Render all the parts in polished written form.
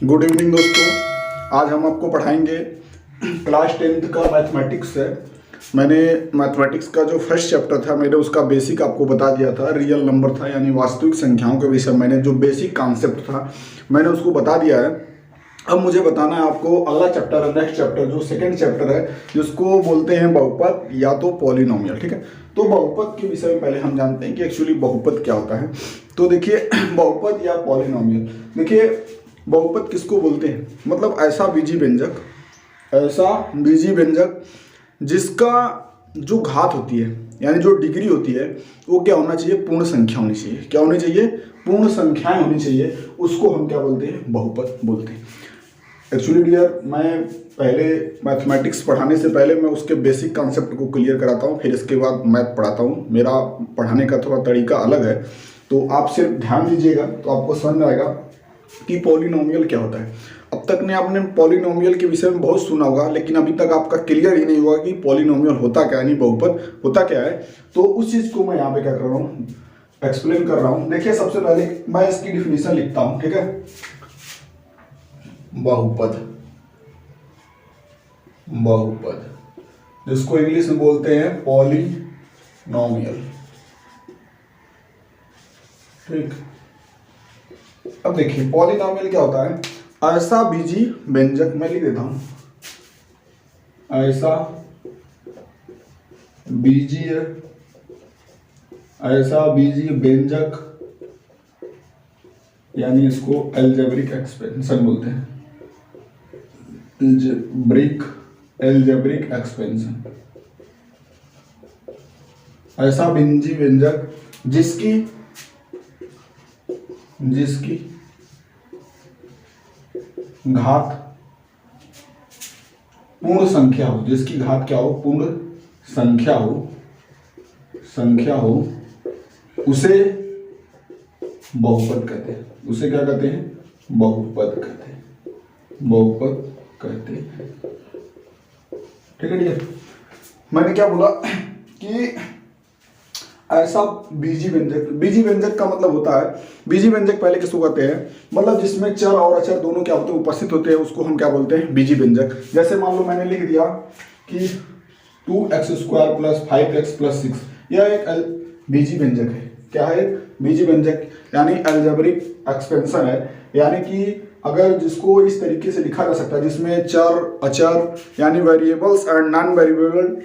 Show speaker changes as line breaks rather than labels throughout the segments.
Good evening दोस्तों। आज हम आपको पढ़ाएंगे क्लास 10th का मैथमेटिक्स है। मैंने मैथमेटिक्स का जो फर्स्ट चैप्टर था मैंने उसका बेसिक आपको बता दिया था। रियल नंबर था यानी वास्तविक संख्याओं के विषय मैंने जो बेसिक कॉन्सेप्ट था मैंने उसको बता दिया है। अब मुझे बताना है आपको अगला चैप्टर है, नेक्स्ट चैप्टर जो सेकंड चैप्टर है जिसको बोलते हैं बहुपद या तो पॉलिनोमियल। ठीक है, तो बहुपद के विषय में पहले हम जानते हैं कि एक्चुअली बहुपद क्या होता है। तो देखिए बहुपद या पॉलिनोमियल, देखिए बहुपद किसको बोलते हैं, मतलब ऐसा बीजी व्यंजक जिसका जो घात होती है यानी जो डिग्री होती है वो क्या होना चाहिए, पूर्ण संख्या होनी चाहिए। क्या होनी चाहिए, पूर्ण संख्याएं होनी चाहिए, उसको हम क्या बोलते हैं, बहुपद बोलते हैं। एक्चुअली डियर, मैं पहले मैथमेटिक्स पढ़ाने से पहले मैं उसके बेसिक कॉन्सेप्ट को क्लियर कराता हूँ, फिर इसके बाद मैथ पढ़ाता हूँ। मेरा पढ़ाने का थोड़ा तरीका अलग है, तो आप सिर्फ ध्यान दीजिएगा तो आपको समझ में आएगा कि पॉलिनोमियल क्या होता है। अब तक ने आपने पॉलिनोमियल के विषय में बहुत सुना होगा, लेकिन अभी तक आपका क्लियर ही नहीं हुआ कि पॉलिनोमियल होता क्या है, यानी बहुपद होता क्या है। तो उस चीज़ को मैं यहाँ पे क्या कर रहा हूँ, एक्सप्लेन कर रहा हूँ। देखिए सबसे पहले मैं इसकी डिफिनीशन लिखता हूँ, ठीक है। बहुपद जिसको इंग्लिश में बोलते हैं पॉलिनोमियल, ठीक। अब देखिए पॉलिनोमियल क्या होता है, ऐसा बीजी व्यंजक, मैं लिख देता हूं, ऐसा बीजी व्यंजक यानी इसको अलजेब्रिक एक्सपेंशन बोलते हैं, अलजेब्रिक एक्सपेंशन। ऐसा बीजी व्यंजक जिसकी घात पूर्ण संख्या हो, जिसकी घात क्या हो, पूर्ण संख्या हो, उसे बहुपद कहते हैं। उसे क्या कहते हैं, बहुपद कहते हैं। ठीक है डियर, मैंने क्या बोला कि ऐसा बीजी व्यंजक का मतलब होता है, बीजी व्यंजक पहले किसको कहते हैं, मतलब जिसमें चर और अचर दोनों क्या होते हैं, उपस्थित होते हैं, उसको हम क्या बोलते हैं, बीजी व्यंजक। जैसे मान लो मैंने लिख दिया कि 2x² + 5x + 6, यह एक बीजी व्यंजक है। क्या है, बीजी व्यंजक यानी अलजेब्रिक एक्सपेंशन है। यानी कि अगर जिसको इस तरीके से लिखा जा सकता है जिसमें चर अचर यानी variables and non variable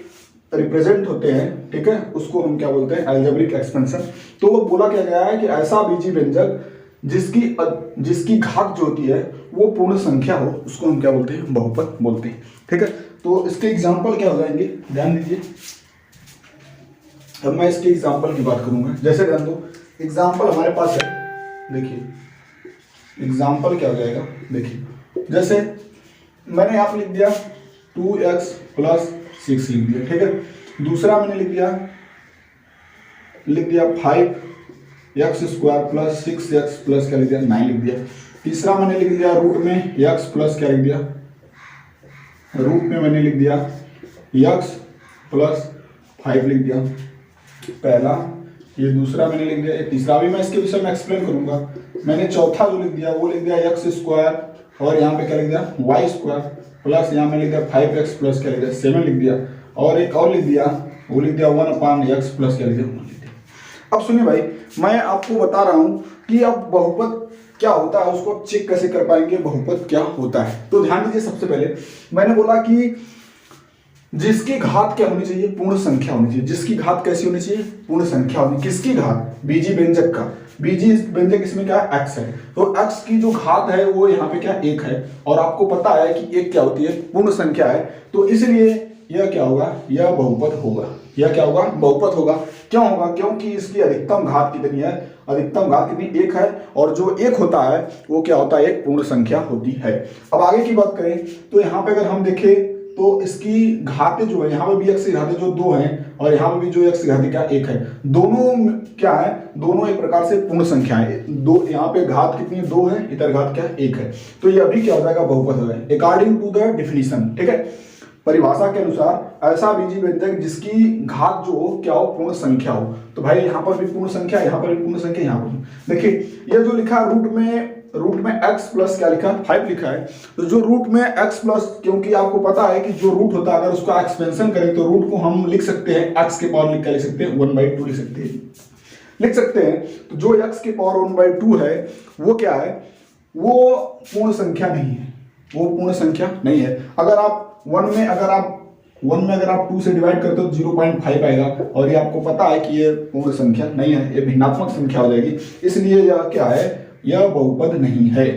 represent होते हैं, ठीक है, उसको हम क्या बोलते हैं, अलजेब्रिक एक्सपेंशन। तो वो बोला क्या गया है कि ऐसा बीजी व्यंजक जिसकी घात जो होती है वो पूर्ण संख्या हो, उसको हम क्या बोलते हैं, बहुपद बोलते हैं। ठीक है, तो इसके एग्जाम्पल क्या हो जाएंगे, ध्यान दीजिए। अब मैं इसके एग्जाम्पल की बात करूंगा। जैसे ध्यान दो, एग्जाम्पल हमारे पास है, देखिए एग्जाम्पल क्या हो जाएगा, देखिए जैसे मैंने यहाँ पे लिख दिया 2x + 6 लिख दिया, ठीक है। दूसरा मैंने लिख दिया 5x² + 6x + क्या लिख दिया, 9 लिख दिया। तीसरा मैंने लिख दिया रूट में x प्लस क्या लिख दिया, रूट में मैंने लिख दिया x + 5 लिख दिया, पहला। ये दूसरा मैंने लिख दिया, तीसरा भी मैं इसके विषय में एक्सप्लेन करूंगा। मैंने चौथा जो लिख दिया वो लिख दिया x² और यहाँ पे क्या लिख दिया y² प्लस यहाँ में लिख दिया 5x + क्या लिख दिया 7 लिख दिया, और एक और लिख दिया, वो लिख दिया 1/x + क्या लिख दिया 1 लिख दिया। अब सुनिए भाई, मैं आपको बता रहा हूँ कि अब बहुपद क्या होता है, उसको चेक कैसे कर पाएंगे बहुपद क्या होता है। तो ध्यान दीजिए, सबसे पहले मैंने बोला कि जिसकी घात क्या होनी चाहिए, पूर्ण संख्या होनी चाहिए। जिसकी घात कैसी होनी चाहिए, पूर्ण संख्या होनी। किसकी घात, बीजी व्यंजक का। बीजी व्यंजक इसमें क्या है, x है, तो x की जो घात है वो यहाँ पे क्या 1 है, और आपको पता है कि 1 क्या होती है, पूर्ण संख्या है। तो इसलिए यह क्या होगा, यह बहुपद होगा। यह क्या होगा, बहुपद होगा। क्यों होगा, क्योंकि इसकी अधिकतम घात कितनी है, अधिकतम घात कितनी, 1 है, और जो 1 होता है वो क्या होता है, एक पूर्ण संख्या होती है। अब आगे की बात करें तो यहाँ पे अगर हम देखें तो इसकी घातें जो है, यहाँ पे भी x की घातें जो 2 हैं और यहाँ पे भी जो x की घातें क्या 1 है, दोनों क्या है, दोनों एक प्रकार से पूर्ण संख्या है। दो यहाँ पे घात कितनी है, 2 है, इधर घात क्या है, 1 है। तो ये अभी क्या हो जाएगा, बहुपद हो जाएगा अकॉर्डिंग टू द डिफिनीशन। ठीक है, परिभाषा के अनुसार ऐसा बीजी व्यंजक जिसकी घात जो हो क्या हो, पूर्ण संख्या हो। तो भाई यहाँ पर भी पूर्ण संख्या, यहाँ पर भी पूर्ण संख्या, यहाँ पर देखिए ये जो लिखा रूट में रूट में x प्लस क्या लिखा है 5 लिखा है, तो जो रूट में x प्लस, क्योंकि आपको पता है कि जो रूट होता है अगर उसका एक्सपेंशन करें तो रूट को हम लिख सकते हैं x के पावर लिख सकते हैं 1/2 लिख सकते हैं। तो जो x के पावर 1/2 है वो क्या है, वो पूर्ण संख्या नहीं है, वो पूर्ण संख्या नहीं है। अगर आप 1 में अगर आप 2 से डिवाइड करते हो तो 0.5 आएगा, और ये आपको पता है कि ये पूर्ण संख्या नहीं है, ये भिन्नात्मक संख्या हो जाएगी, इसलिए यह क्या है, यह बहुपद नहीं है।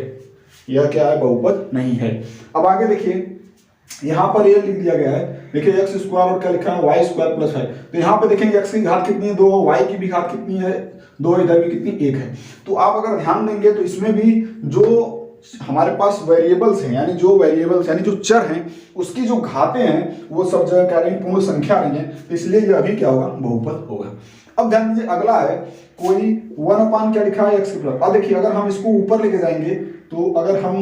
यह क्या है, बहुपद नहीं है। अब आगे देखिए, यहाँ पर ये लिख दिया गया है, देखिए एक्स स्क्वायर और क्या लिखा है वाई स्क्वायर प्लस 5। तो यहाँ पे देखेंगे एक्स की घात कितनी है 2, वाई की भी घात कितनी है 2, इधर भी कितनी 1 है। तो आप अगर ध्यान देंगे तो इसमें भी जो हमारे पास वेरिएबल्स हैं, यानी जो चर हैं उसकी जो घातें हैं वो सब जगह क्या रहेंगी, पूर्ण संख्या नहीं है, तो इसलिए यह भी क्या होगा, बहुपद होगा। अब ध्यान दीजिए, अगला है कोई 1 क्या लिखा है एक्स प्लस। अब देखिए अगर हम इसको ऊपर लेके जाएंगे तो अगर हम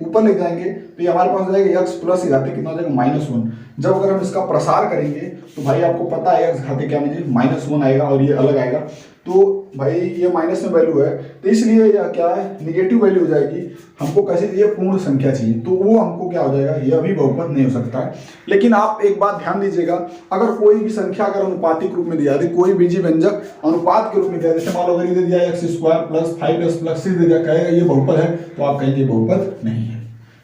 ऊपर ले जाएंगे तो ये हमारे पास हो जाएगा एक्स प्लस घाते कितना हो जाएगा -1। जब अगर हम इसका प्रसार करेंगे तो भाई आपको पता है एक्स घाते क्या मुझे -1 आएगा और ये अलग आएगा, तो भाई ये माइनस में वैल्यू है, तो इसलिए यह क्या है, निगेटिव वैल्यू हो जाएगी। हमको कैसे चाहिए, पूर्ण संख्या चाहिए, तो वो हमको क्या हो जाएगा, यह भी बहुपद नहीं हो सकता है। लेकिन आप एक बात ध्यान दीजिएगा, अगर कोई भी संख्या अगर अनुपातिक रूप में दिया है, कोई बीजीय व्यंजक अनुपात के रूप में दिया, जैसे मान लो अगर ये दे दिया x square plus 5x plus 6 दे दिया, कहेगा ये बहुपद है, तो आप कहेंगे बहुपद नहीं है।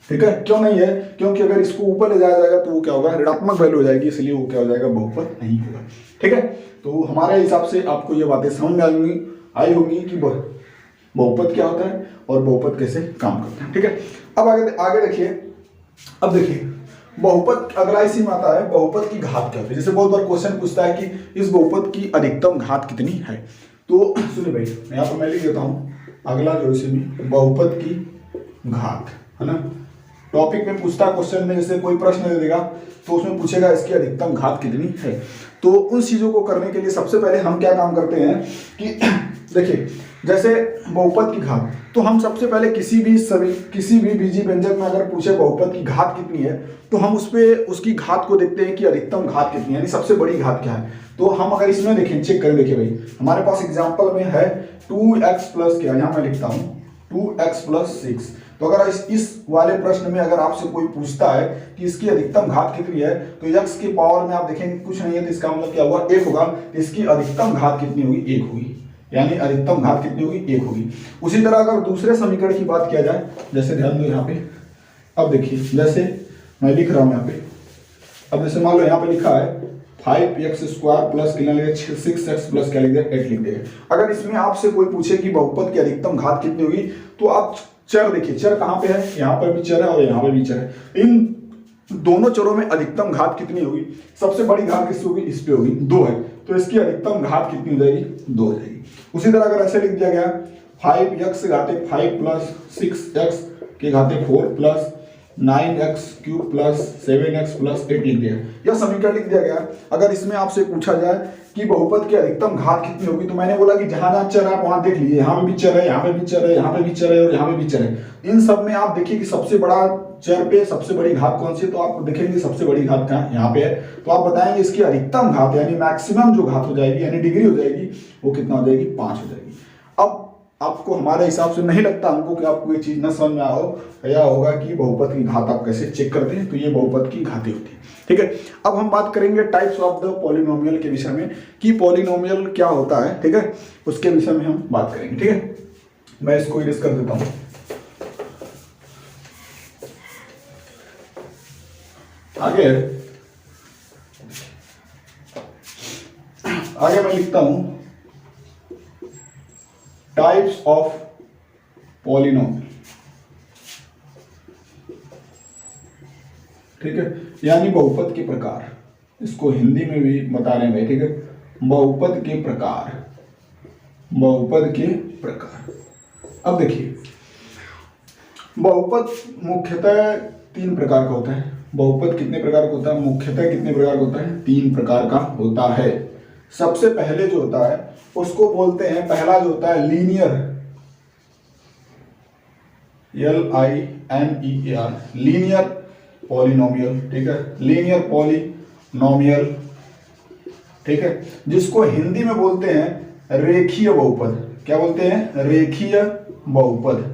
ठीक है, क्यों नहीं है, क्योंकि अगर इसको ऊपर ले जाया जाएगा तो वो क्या होगा, ऋणात्मक वैल्यू हो जाएगी, इसलिए वो क्या हो जाएगा, बहुपद नहीं होगा। ठीक है, तो हमारे हिसाब से आपको ये बातें समझ में आई होगी कि बहुपद क्या होता है और बहुपद कैसे काम करता है। ठीक है, अब आगे देखिए, अब देखिए बहुपद अगला इसी में आता है, बहुपद की घात क्या होती है। जैसे बहुत बार क्वेश्चन पूछता है कि इस बहुपद की अधिकतम घात कितनी है, तो सुनिए भाई यहाँ पर मैं लिख देता हूँ, अगला जो इसी में बहुपद की घात है ना, टॉपिक में पूछता है क्वेश्चन में, जैसे कोई प्रश्न दे देगा तो उसमें पूछेगा इसकी अधिकतम घात कितनी है। तो उन चीजों को करने के लिए सबसे पहले हम क्या काम करते हैं कि देखिए जैसे बहुपद की घात, तो हम सबसे पहले किसी भी बीजीय व्यंजक में अगर पूछे बहुपद की घात कितनी है, तो हम उसकी घात को देखते हैं कि अधिकतम घात कितनी है, यानी सबसे बड़ी घात क्या है। तो हम अगर इसमें देखें, चेक करें, देखिए भाई हमारे पास एग्जाम्पल में है 2x प्लस क्या, यहाँ मैं लिखता हूँ 2x प्लस 6। तो अगर इस वाले प्रश्न में अगर आपसे कोई पूछता है कि इसकी अधिकतम घात कितनी है, तो x के पावर में आप देखेंगे कुछ नहीं है, तो इसका मतलब क्या हुआ, 1 होगा, तो इसकी अधिकतम घात कितनी होगी, 1 होगी, यानी अधिकतम घात कितनी होगी, 1 होगी। उसी तरह अगर दूसरे समीकरण की बात किया जाए, जैसे ध्यान दो यहाँ पे, अब देखिए जैसे मैं लिख रहा हूँ यहाँ पे, अब जैसे मान लो यहाँ पे लिखा है 5x स्क्वायर प्लस कितना लिखा 6x प्लस क्या लिख दिया 8 लिख देगा। अगर इसमें आपसे कोई पूछे कि बहुपद की अधिकतम घात कितनी होगी, तो आप चर देखिए, चर कहाँ पे है, यहाँ पर भी चर है और यहाँ पर भी चर है, इन दोनों चरों में अधिकतम घात कितनी होगी, सबसे बड़ी घात किसकी होगी, इस पे होगी, 2 है, तो इसकी अधिकतम घात कितनी हो जाएगी, 2 हो जाएगी। उसी तरह अगर ऐसे लिख दिया गया 5x घाते 5 प्लस 6x के घाते 4 plus 9x cube plus 7x plus 8 लिख दिया, यह समीकरण लिख दिया गया। अगर इसमें आपसे पूछा जाए कि बहुपद की अधिकतम घात कितनी होगी, तो मैंने बोला कि जहां जहां चर है आप वहां देख लीजिए, यहाँ पे भी चर है, यहाँ पे भी चर है, यहाँ पे भी चर है और यहाँ पे भी चर है। इन सब में आप देखिए कि सबसे बड़ा चर पे सबसे बड़ी घात कौन सी है, तो आप देखेंगे सबसे बड़ी घात कहाँ यहाँ पे है, तो आप बताएंगे इसकी अधिकतम घात यानी मैक्सिमम जो घात हो जाएगी यानी डिग्री हो जाएगी, वो कितना हो जाएगी, 5 हो जाएगी। अब आपको हमारे हिसाब से नहीं लगता हमको कि आपको ये चीज न समझ में आओ, या होगा कि बहुपद की घात आप कैसे चेक करते हैं, तो ये बहुपद की घातें होती है। ठीक है, अब हम बात करेंगे टाइप्स ऑफ द पॉलिनोमियल के विषय में, कि पॉलिनोमियल क्या होता है। ठीक है, उसके विषय में हम बात करेंगे। ठीक है, मैं इसको इरेज कर देता हूं, आगे मैं लिखता हूं टाइप्स ऑफ पॉलिनोमियल। ठीक है, यानी बहुपद के प्रकार, इसको हिंदी में भी बता रहे हैं भाई। ठीक है, बहुपद के प्रकार, बहुपद के प्रकार। अब देखिए बहुपद मुख्यतः 3 प्रकार का होता है। बहुपद कितने प्रकार का होता है, मुख्यतः कितने प्रकार का होता है, 3 प्रकार का होता है। सबसे पहले जो होता है उसको बोलते हैं, पहला जो होता है लीनियर, LINEAR, लीनियर पॉलिनोमियल। ठीक है, लीनियर पॉलिनोमियल। ठीक है, जिसको हिंदी में बोलते हैं रेखीय बहुपद। क्या बोलते हैं, रेखीय बहुपद।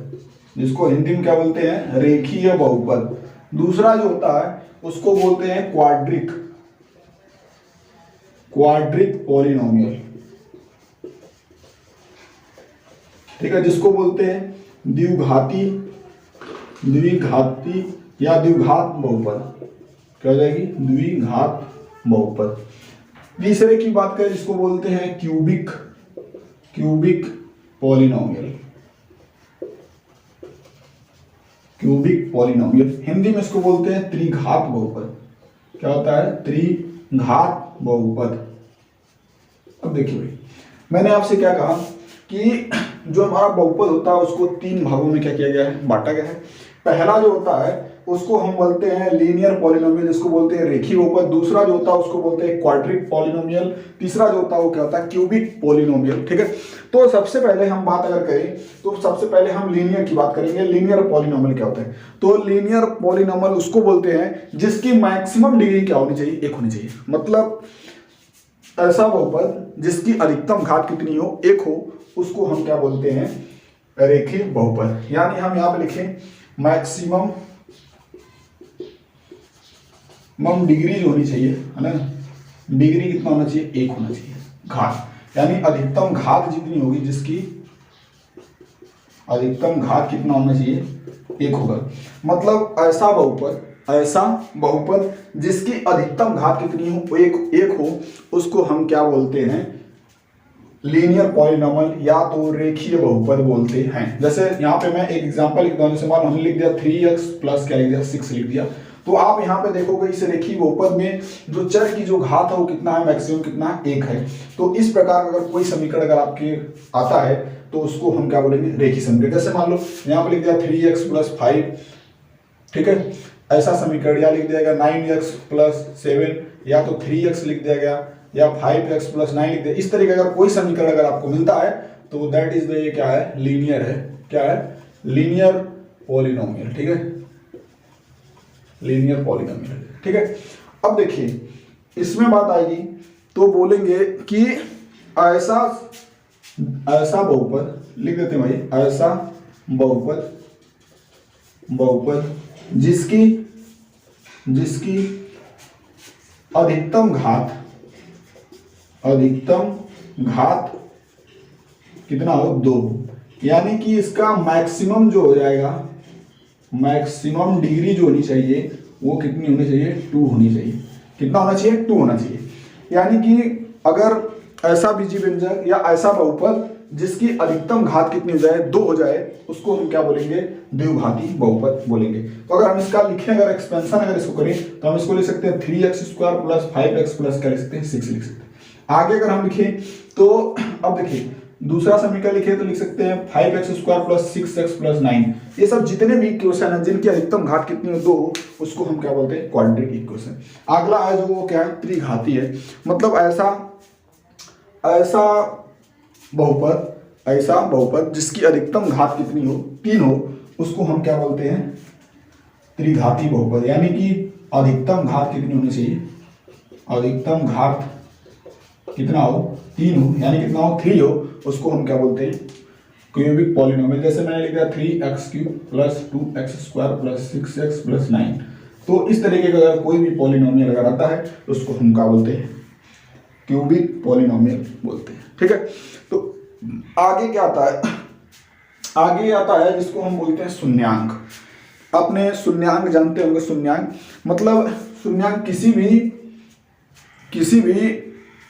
जिसको हिंदी में क्या बोलते हैं, रेखीय बहुपद। दूसरा जो होता है उसको बोलते हैं क्वाड्रिक पॉलिनोमियल, ठीक है, जिसको बोलते हैं द्विघाती या द्विघात बहुपद। क्या हो जाएगी, द्विघात बहुपद। तीसरे की बात करें जिसको बोलते हैं क्यूबिक पॉलिनोमियल, हिंदी में इसको बोलते हैं त्रिघात बहुपद। क्या होता है, त्रिघात बहुपद। अब देखिए भाई, मैंने आपसे क्या कहा कि जो हमारा बहुपद होता है उसको 3 भागों में क्या किया गया है, बांटा गया है। पहला जो होता है उसको हम बोलते हैं लीनियर पॉलिनोमियल, जिसको बोलते हैं रेखीय बहुपद। दूसरा जो होता है उसको बोलते हैं क्वाड्रिक पॉलिनोमियल। तीसरा जो होता है वो क्या होता है, क्यूबिक पॉलिनोमियल, ठीक है। तो सबसे पहले हम बात अगर करें तो सबसे पहले हम लीनियर की बात करेंगे। लीनियर पॉलिनोमियल क्या होता है, तो लीनियर पॉलिनोमियल उसको बोलते हैं जिसकी मैक्सिमम डिग्री क्या होनी चाहिए, 1 होनी चाहिए। मतलब ऐसा बहुपद जिसकी अधिकतम घात कितनी हो, 1 हो, उसको हम क्या बोलते हैं, रेखीय बहुपद। यानी हम यहाँ पे लिखें मैक्सिमम डिग्री जो होनी चाहिए, है ना, डिग्री कितना होना चाहिए, 1 होना चाहिए घात। यानी अधिकतम घात जितनी होगी, जिसकी अधिकतम घात कितना होना चाहिए, 1 होगा। मतलब ऐसा बहुपद जिसकी अधिकतम घात कितनी हो, 1 हो, उसको हम क्या बोलते हैं, लीनियर पॉलिनोमियल या तो रेखीय बहुपद बोलते हैं। जैसे यहाँ पे मैं एक एग्जांपल लिख दूं, जैसे मान हमने लिख दिया 3x प्लस क्या लिख दिया, 6 लिख दिया। तो आप यहाँ पे देखोगे इस रेखीय बहुपद में जो चर की जो घात है वो कितना है, मैक्सिमम कितना है, 1 है। तो इस प्रकार अगर कोई समीकरण अगर आपके आता है तो उसको हम क्या बोलेंगे, रेखीय समीकरण। जैसे मान लो यहाँ पे लिख दिया 3x प्लस 5, ठीक है, ऐसा समीकरण। या लिख दिया गया 9x प्लस 7, या तो 3x लिख दिया गया, या 5x प्लस 9 लिख दिया। इस तरीके का अगर कोई समीकरण अगर आपको मिलता है तो दैट इज द, ये क्या है, लीनियर है। क्या है, लीनियर पॉलिनोमियल, ठीक है, लीनियर पॉलिनोमियल, ठीक है। अब देखिए इसमें बात आएगी तो बोलेंगे कि ऐसा बहुपद लिख देते हैं भाई, ऐसा बहुपद जिसकी अधिकतम घात कितना हो, 2। यानी कि इसका मैक्सिमम जो हो जाएगा, मैक्सिमम डिग्री जो होनी चाहिए वो कितनी होनी चाहिए, 2 होनी चाहिए। कितना होना चाहिए, 2 होना चाहिए। यानी कि अगर ऐसा बीजीय व्यंजक या ऐसा बहुपद जिसकी अधिकतम घात कितनी हो जाए, 2 हो जाए, उसको हम क्या बोलेंगे, द्विघाती बहुपद बोलेंगे। तो अगर हम इसका लिखें, अगर एक्सपेंशन अगर इसको करें तो हम इसको लिख सकते हैं 3x square plus 5x plus क्या लिख सकते हैं, 6 लिख सकते हैं। आगे अगर हम लिखें तो अब देखिए दूसरा समीकरण लिखे तो लिख सकते हैं 5x square plus 6x plus 9। ये सब जितने भी इक्वेशन है जिनकी अधिकतम घात कितनी हो, 2, उसको हम क्या बोलते हैं, क्वाड्रिक इक्वेशन। अगला है जो वो क्या है, त्रिघाती है। मतलब ऐसा बहुपद जिसकी अधिकतम घात कितनी हो, 3 हो, उसको हम क्या बोलते हैं, त्रिघाती बहुपद। यानी कि अधिकतम घात कितनी होनी चाहिए, अधिकतम घात कितना हो, 3 हो, यानी कितना हो, 3 हो, उसको हम क्या बोलते हैं, क्यूबिक पॉलिनोमियल। जैसे मैंने लिख दिया 3x³ plus 2x square plus 6x plus 9। तो इस तरीके का अगर कोई भी पॉलिनोमियल अगर आता है तो उसको हम क्या बोलते हैं, क्यूबिक पॉलिनोमियल बोलते हैं, ठीक है। तो आगे क्या आता है, आगे आता है जिसको हम बोलते हैं शून्यांक। अपने शून्यांक जानते होंगे, शून्यांक मतलब शून्यांक किसी भी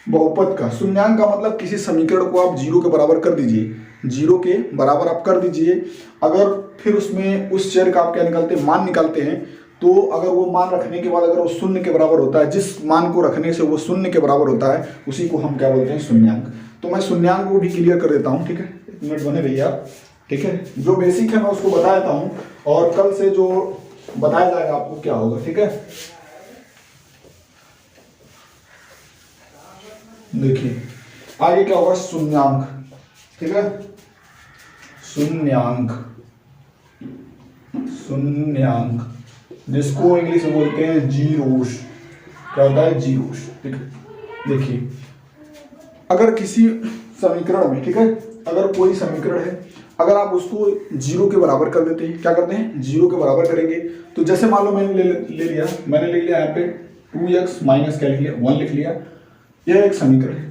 बहुपद का, शून्यांक का मतलब किसी समीकरण को आप 0 के बराबर कर दीजिए, 0 के बराबर आप कर दीजिए। अगर फिर उसमें उस चर का आप क्या निकालते हैं, मान निकालते हैं। तो अगर वो मान रखने के बाद अगर वो 0 के बराबर होता है, जिस मान को रखने से वो 0 के बराबर होता है, उसी को हम क्या बोलते हैं, शून्यांक। तो मैं शून्यांक को भी क्लियर कर देता हूँ, ठीक है, 1 मिनट बने रहिए आप, ठीक है। जो बेसिक है मैं उसको बता देता हूँ और कल से जो बताया जाएगा आपको क्या होगा, ठीक है। देखिए आगे क्या होगा, शून्यांक, ठीक है, शून्यांक जिसको इंग्लिश में बोलते हैं जीरोस। क्या होता है, जीरोस, ठीक है। देखिए अगर किसी समीकरण में, ठीक है, अगर कोई समीकरण है, अगर आप उसको 0 के बराबर कर देते हैं, क्या करते हैं 0 के बराबर करेंगे, तो जैसे मान लो मैंने ले लिया, मैंने लिख लिया यहाँ पे 2x माइनस क्या लिख लिया 1 लिख लिया, यह एक समीकरण है।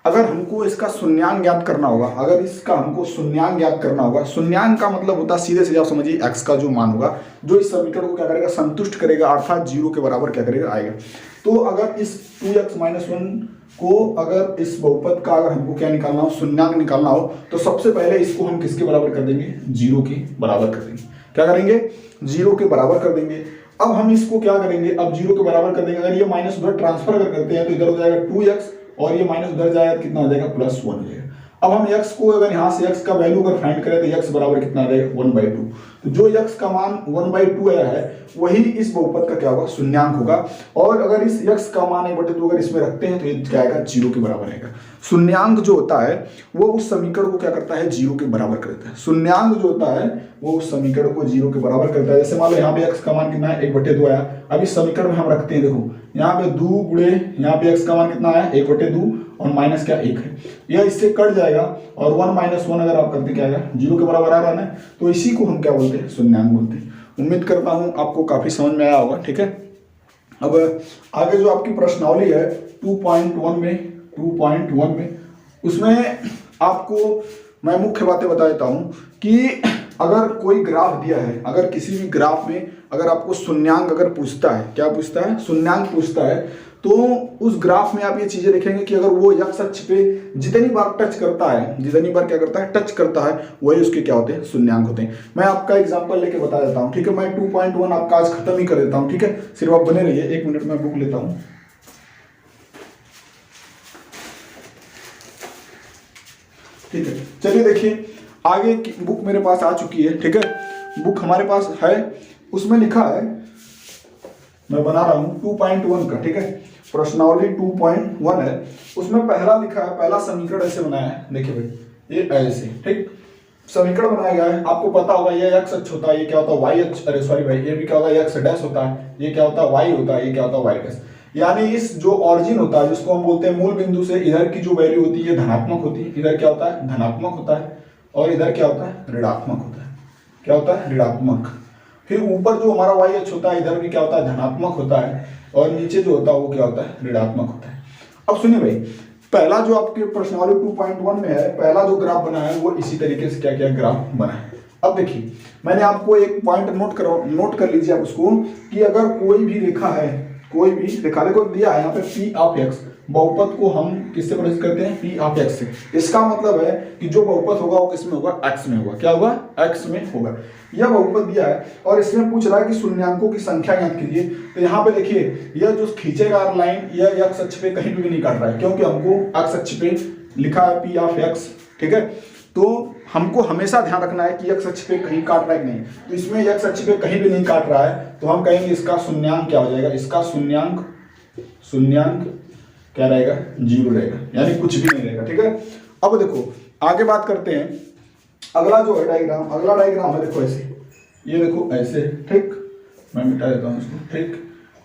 अगर हमको इसका शून्यांक ज्ञात करना होगा, अगर इसका हमको शून्यांक ज्ञात करना होगा, शून्यांक का मतलब होता है सीधे सीधे आप समझिए x का जो मान होगा जो इस समीकरण को क्या करेगा संतुष्ट करेगा, अर्थात 0 के बराबर क्या करेगा आएगा। तो अगर इस 2x माइनस 1 को अगर इस बहुपद का अगर हमको क्या निकालना हो शून्यांक निकालना हो, तो सबसे पहले इसको हम किसके बराबर कर देंगे 0 के बराबर कर देंगे। क्या करेंगे 0 के बराबर कर देंगे। अब हम इसको क्या करेंगे, अब 0 के बराबर कर देंगे। अगर ये माइनस उधर ट्रांसफर अगर करते हैं तो इधर हो जाएगा 2x और ये माइनस उधर जाएगा तो कितना हो जाएगा +1 हो जाएगा। अब हम x को अगर यहाँ से x का वैल्यू अगर फाइंड करें तो x बराबर कितना आ जाएगा 1/2। तो जो x का मान 1/2 आया है वही इस बहुपद का क्या होगा शून्यांक होगा। और अगर इस x का मान 1/2 अगर इसमें रखते हैं तो ये क्या आएगा 0 के बराबर आएगा। शून्यांक जो होता है वो उस समीकरण को क्या करता है 0 के बराबर करता है। शून्यांक जो होता है वो उस समीकरण को 0 के बराबर करता है। जैसे मान लो यहाँ पे x का मान कितना है 1/2 आया। अब इस समीकरण में हम रखते हैं, देखो यहाँ पे 2 गुणे यहाँ पे x का मान कितना आया 1/2 और माइनस क्या 1 है, यह इससे कट जाएगा और 1 - 1 अगर आप करते क्या आएगा 0 के बराबर आ रहा है ना, तो इसी को हम क्या बोलते हैं शून्यांक बोलते हैं। उम्मीद करता हूँ आपको काफी समझ में आया होगा, ठीक है। अब आगे जो आपकी प्रश्नावली है 2.1 में उसमें आपको मैं मुख्य बातें बता देता हूँ कि अगर कोई ग्राफ दिया है, अगर किसी भी ग्राफ में अगर आपको शून्यांक अगर पूछता है, क्या पूछता है शून्यांक पूछता है, तो उस ग्राफ में आप ये चीजें देखेंगे कि अगर वो x अक्ष पे जितनी बार टच करता है, जितनी बार क्या करता है टच करता है, वही उसके क्या होते हैं शून्यांक होते हैं। मैं आपका एग्जांपल लेके बता देता हूँ, ठीक है। मैं 2.1 आपका आज खत्म ही कर देता हूँ, ठीक है। सिर्फ आप बने रहिए, 1 मिनट में बुक लेता हूँ। ठीक है, चलिए देखिए आगे की बुक मेरे पास आ चुकी है, ठीक है। बुक हमारे पास है, उसमें लिखा है, मैं बना रहा हूं 2.1 का, ठीक है। प्रश्नावली 2.1 है, उसमें पहला लिखा है, पहला समीकरण ऐसे बनाया है, देखिए भाई ये ऐसे, ठीक समीकरण बनाया गया है। आपको पता होगा ये x अक्ष होता है, ये क्या होता है y अक्ष, अरे सॉरी भाई ये भी क्या होता है x डैश होता है, ये क्या होता है y होता है, ये क्या होता है y डैश। यानी इस जो ऑरिजिन होता है जिसको हम बोलते हैं मूल बिंदु से इधर की जो वैल्यू होती है धनात्मक होती है, इधर क्या होता है धनात्मक होता है और इधर क्या होता है ऋणात्मक होता है। क्या होता है ऋणात्मक। फिर ऊपर जो हमारा y अक्ष होता है इधर भी क्या होता है धनात्मक होता है और नीचे जो होता है वो क्या होता है ऋणात्मक होता है। अब सुनिए भाई, पहला जो आपके प्रश्नावली 2.1 में है, पहला जो ग्राफ बना है वो इसी तरीके से क्या क्या ग्राफ बना है। अब देखिए मैंने आपको एक पॉइंट नोट कर लीजिए आप उसको, कि अगर कोई भी रेखा है, कोई भी रेखा को दिया है यहाँ पे P ऑफ x, बहुपद को हम किससे प्रदर्शित करते हैं P ऑफ x से। इसका मतलब है कि जो बहुपद होगा वो किसमें होगा x में होगा। क्या होगा x में होगा। यह बहुपद दिया है और इसमें पूछ रहा है कि शून्यांकों की संख्या ज्ञात कीजिए। तो यहाँ पे देखिए यह जो खींचेगा लाइन यह x अक्ष पे कहीं भी नहीं काट रहा है, क्योंकि हमको x अक्ष पे लिखा है P ऑफ x, ठीक है। तो हमको हमेशा ध्यान रखना है कि x अक्ष पे कहीं काट रहा है कि नहीं। तो इसमें x अक्ष पे कहीं भी नहीं काट रहा है, तो हम कहेंगे इसका शून्यांक क्या हो जाएगा, इसका शून्यांक क्या रहेगा 0 रहेगा, यानी कुछ भी नहीं रहेगा, ठीक है। अब देखो आगे बात करते हैं, अगला जो है डायग्राम, अगला डायग्राम है देखो ऐसे, ये देखो ऐसे, ठीक मैं मिटा देता हूँ इसको, ठीक।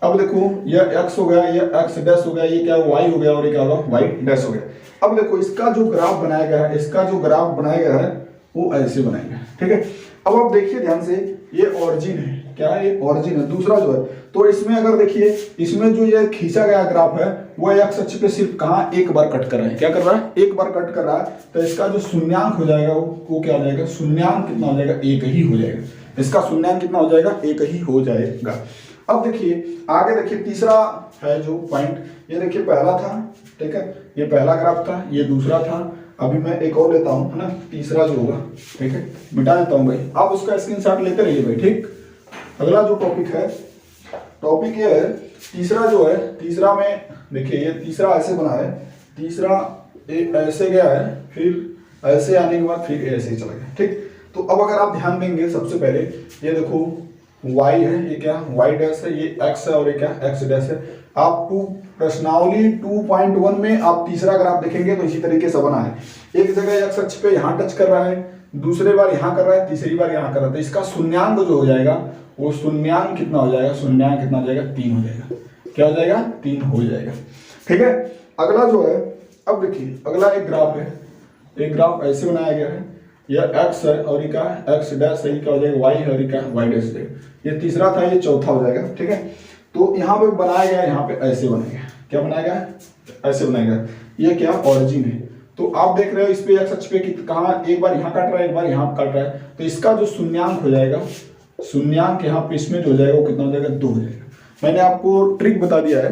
अब देखो यह x हो गया, यह x डैश हो गया, ये क्या y हो गया और ये क्या होगा y डैश हो गया। अब देखो इसका जो ग्राफ बनाया गया है, इसका जो ग्राफ बनाया गया है वो ऐसे बनाया गया है, ठीक है। अब आप देखिए ध्यान से, ये ऑरिजिन है, क्या है ये ऑरिजिन है। दूसरा जो है, तो इसमें अगर देखिए इसमें जो ये खींचा गया ग्राफ है वो x अक्ष पे सिर्फ कहाँ एक बार कट कर रहा है। क्या कर रहा है एक बार कट कर रहा है। तो इसका जो शून्यांक हो जाएगा वो क्या हो जाएगा, शून्यांक कितना हो जाएगा एक ही हो जाएगा। इसका शून्यांक कितना हो जाएगा एक ही हो जाएगा। अब देखिए आगे देखिए तीसरा है जो पॉइंट, ये देखिए पहला था, ठीक है, ये पहला ग्राफ था, ये दूसरा था। अभी मैं एक और लेता हूँ, है ना, तीसरा जो होगा, ठीक है, मिटा देता हूँ भाई, आप उसका स्क्रीनशॉट लेते रहिए भाई, ठीक। अगला जो टॉपिक है, टॉपिक ये है तीसरा जो है, तीसरा में देखिए ये तीसरा ऐसे बना है, तीसरा ऐसे गया है, फिर ऐसे आने के बाद फिर ऐसे ही चला गया, ठीक। तो अब अगर आप ध्यान देंगे सबसे पहले ये देखो y है, ये क्या y डैश है, ये x है और ये क्या x डैश है। आप प्रश्नावली 2.1 में आप तीसरा ग्राफ देखेंगे तो इसी तरीके से बना है। एक जगह x अक्ष पे यहाँ टच कर रहा है, दूसरे बार यहाँ कर रहा है, तीसरी बार यहाँ कर रहा है। तो इसका शून्यांक जो हो जाएगा वो शून्यांक कितना हो जाएगा, शून्यांक कितना हो जाएगा 3 हो जाएगा। क्या हो जाएगा 3 हो जाएगा, ठीक है। अगला जो है, अब देखिए अगला एक ग्राफ है, एक ग्राफ ऐसे बनाया गया है यह x है और ये क्या है x डैश है, क्या हो जाएगा y है और ये क्या है y डैश हो जाएगा। ये तीसरा था, ये चौथा हो जाएगा। ठीक है, तो यहाँ पे बनाया गया, यहाँ पे ऐसे बनाया गया, क्या बनाया गया ऐसे बनाया गया। ये क्या ऑरिजिन है, तो आप देख रहे हो इस पे x अक्ष पे कि कहाँ एक बार यहाँ काट रहा है एक बार यहाँ काट रहा है, तो इसका जो शून्यांक हो जाएगा, शून्यांक यहाँ पे इसमें जो हो जाएगा वो कितना हो जाएगा 2 हो जाएगा। मैंने आपको ट्रिक बता दिया है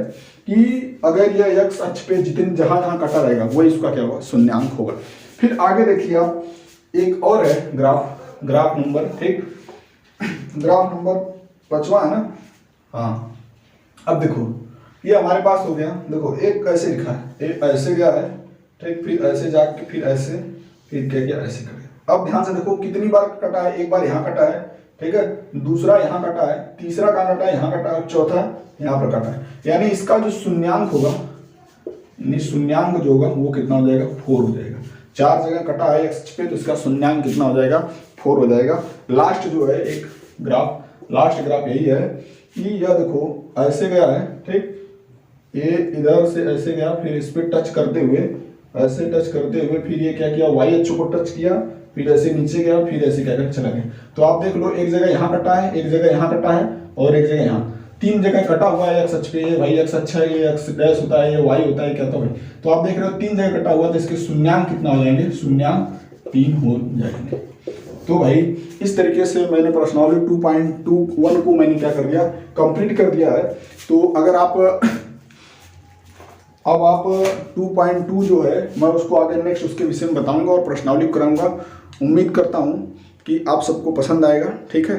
कि अगर यह x अक्ष पे जितने जहां जहां कटा रहेगा वो इसका क्या होगा शून्यांक होगा। फिर आगे देखिए आप, एक और है ग्राफ नंबर, ठीक, ग्राफ नंबर 5वां है ना। हाँ, अब देखो ये हमारे पास हो गया, देखो एक ऐसे लिखा है, एक ऐसे गया है, ठीक, फिर ऐसे जाके फिर ऐसे, फिर क्या किया ऐसे कर गया। अब ध्यान से देखो कितनी बार कटा है, एक बार यहाँ कटा है, ठीक है, दूसरा यहाँ कटा है, तीसरा कहाँ कटा है यहाँ कटा है, चौथा यहाँ पर कटा है। यानी इसका जो शून्यांक होगा, यानी शून्यांक जो होगा वो कितना हो जाएगा 4 हो जाएगा। 4 जगह कटा है x पे तो इसका शून्यांक कितना हो जाएगा 4 हो जाएगा। लास्ट जो है एक ग्राफ, लास्ट ग्राफ यही है कि यह देखो ऐसे गया है, ठीक, ये इधर से ऐसे गया, फिर इस पे टच करते हुए ऐसे टच करते हुए फिर ये क्या किया y अक्ष को टच किया, फिर ऐसे नीचे गया, फिर ऐसे क्या कर चला गया। तो आप देख लो एक जगह यहाँ कटा है, एक जगह यहाँ कटा है और एक जगह यहाँ, 3 जगह कटा हुआ है x अक्ष पे। ये y अक्ष अच्छा है, ये x डैश होता है, ये y होता है, क्या होता है। तो आप देख रहे हो 3 जगह कटा हुआ, तो इसके शून्यांक कितना हो जाएंगे, शून्यांक 3 हो जाएंगे। तो भाई इस तरीके से मैंने प्रश्नावली 2.21 को मैंने क्या कर दिया, कंप्लीट कर दिया है। तो अगर आप अब आप 2.2 जो है मैं उसको आगे नेक्स्ट उसके विषय में बताऊंगा और प्रश्नावली कराऊंगा। उम्मीद करता हूं कि आप सबको पसंद आएगा। ठीक है।